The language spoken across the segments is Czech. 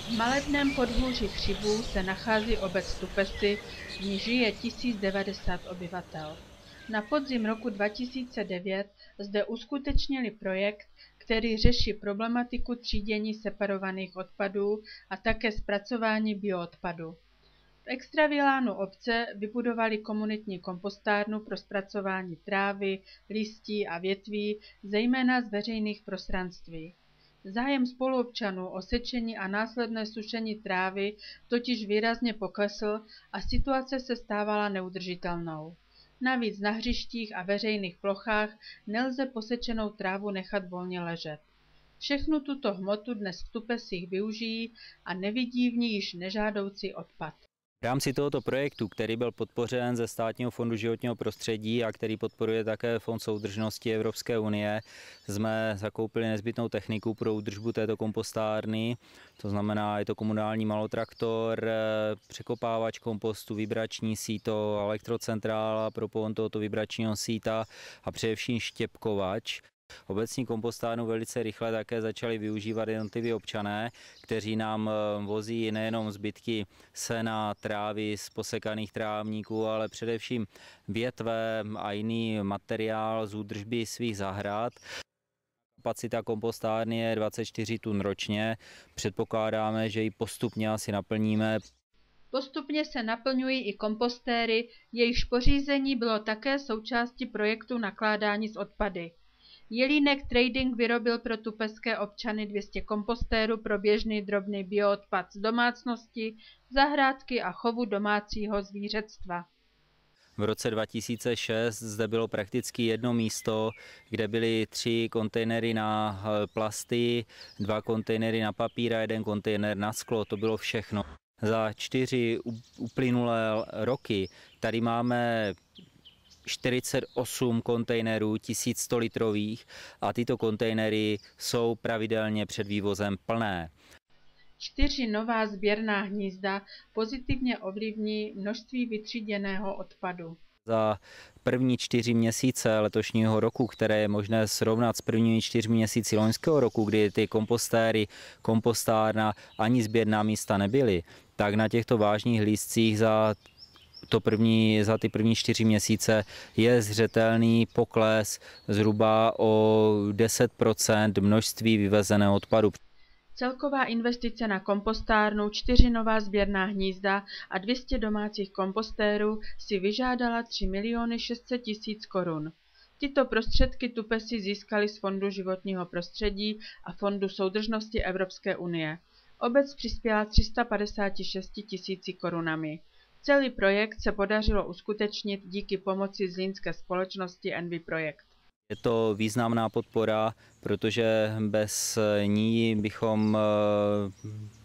V malebném podhůří Chřibů se nachází obec Tupesy, v ní žije 1090 obyvatel. Na podzim roku 2009 zde uskutečnili projekt, který řeší problematiku třídění separovaných odpadů a také zpracování bioodpadu. V extravilánu obce vybudovali komunitní kompostárnu pro zpracování trávy, listí a větví, zejména z veřejných prostranství. Zájem spoluobčanů o sečení a následné sušení trávy totiž výrazně poklesl a situace se stávala neudržitelnou. Navíc na hřištích a veřejných plochách nelze posečenou trávu nechat volně ležet. Všechnu tuto hmotu dnes v Tupesích využijí a nevidí v ní již nežádoucí odpad. V rámci tohoto projektu, který byl podpořen ze Státního fondu životního prostředí a který podporuje také Fond soudržnosti Evropské unie, jsme zakoupili nezbytnou techniku pro údržbu této kompostárny. To znamená, je to komunální malotraktor, překopávač kompostu, vibrační síto, elektrocentrála pro pohon tohoto vibračního síta a především štěpkovač. Obecní kompostárnu velice rychle také začali využívat jednotliví občané, kteří nám vozí nejenom zbytky sena, trávy z posekaných trávníků, ale především větve a jiný materiál z údržby svých zahrad. Kapacita kompostárny je 24 tun ročně. Předpokládáme, že ji postupně asi naplníme. Postupně se naplňují i kompostéry, jejichž pořízení bylo také součástí projektu nakládání s odpady. Jelínek Trading vyrobil pro tupeské občany 200 kompostérů pro běžný drobný bioodpad z domácnosti, zahrádky a chovu domácího zvířectva. V roce 2006 zde bylo prakticky jedno místo, kde byly 3 kontejnery na plasty, 2 kontejnery na papír a 1 kontejner na sklo. To bylo všechno. Za 4 uplynulé roky tady máme 48 kontejnerů 1100 litrových a tyto kontejnery jsou pravidelně před vývozem plné. 4 nová sběrná hnízda pozitivně ovlivní množství vytříděného odpadu. Za první 4 měsíce letošního roku, které je možné srovnat s prvními 4 měsíci loňského roku, kdy ty kompostéry, kompostárna ani sběrná místa nebyly, tak na těchto vážných lístcích za ty první 4 měsíce je zřetelný pokles zhruba o 10% množství vyvezeného odpadu. Celková investice na kompostárnu, 4 nová sběrná hnízda a 200 domácích kompostérů si vyžádala 3 600 000 korun. Tyto prostředky Tupesy získali z Fondu životního prostředí a Fondu soudržnosti Evropské unie. Obec přispěla 356 000 korunami. Celý projekt se podařilo uskutečnit díky pomoci zlínské společnosti Envy Projekt. Je to významná podpora, protože bez ní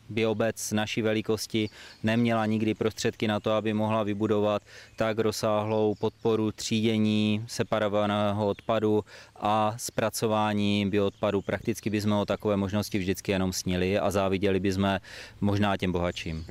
by obec naší velikosti neměla nikdy prostředky na to, aby mohla vybudovat tak rozsáhlou podporu třídění separovaného odpadu a zpracování bioodpadu. Prakticky bychom o takové možnosti vždycky jenom snili a záviděli bychom možná těm bohatším.